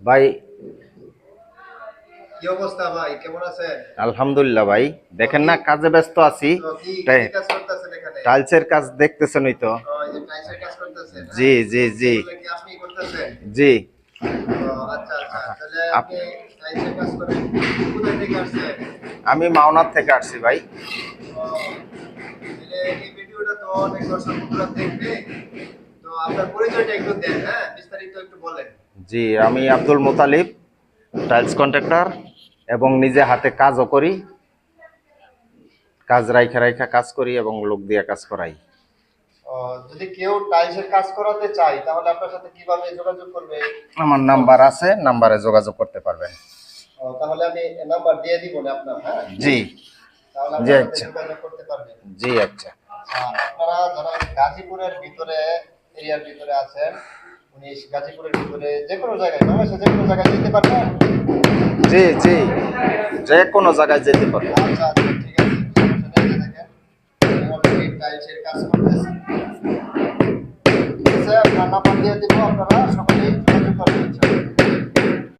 ভাই কি অবস্থা ভাই, কেমন আছেন? আলহামদুলিল্লাহ ভাই, দেখেন না কাজে ব্যস্ত আছি। তো কি তাই কি কাজ করতেছেন এখানে? টাইলসের কাজ দেখতেছেনই তো। এই যে টাইলসের কাজ করতেছেন, জি হ্যাঁ? জি জি এগুলো কি আপনিই করতেছেন? জি। ও আচ্ছা আচ্ছা, তাহলে আপ- আপনি টাইলসের কাজ করেন। কোথায় থেকে আসছেন? আমি মাওনার থেকে আসছি ভাই। ও, তাহলে এই ভিডিওটা তো অনেক দর্শক বন্ধুরা দেখবে। তো আপনার পরিচয়টা একটু দেন, হ্যাঁ, বিস্তারিত একটু বলেন। জি, আমি আব্দুল মোতালিব, টাইলস কন্ট্রাক্টর এবং নিজে হাতে কাজও করি। কাজ রাইখা রাইখা কাজ করি এবং লোক দিয়ে কাজ করাই। ও, যদি কেউ টাইলসের কাজ করাতে চায় তাহলে আপনার সাথে কিভাবে যোগাযোগ করবে? আমার নাম্বার আছে, নাম্বারে যোগাযোগ করতে পারবেন। ও, তাহলে আমি নাম্বার দিয়ে দিব না আপনার, হ্যাঁ? জি তাহলে জি আপনার সাথে আচ্ছা। যোগাযোগ করতে পারবেন। জি আচ্ছা। আপনারা যারা গাজীপুরের ভিতরে, এরিয়ার ভিতরে আছেন, উনি গাজীপুরের ভিতরে যে কোনো জায়গায়, বাংলাদেশে যে কোনো জায়গায় যেতে পারবেন। জি জি, যে কোনো জায়গায় যেতে পারবো। আচ্ছা আচ্ছা, ঠিক আছে, সমস্যা নেই। দেখেন অলরেডি টাইলসের কাজ করতেছে। ঠিক আছে, আপনার নাম্বার দিয়ে দিব, আপনারা সকলেই যোগাযোগ করবেন।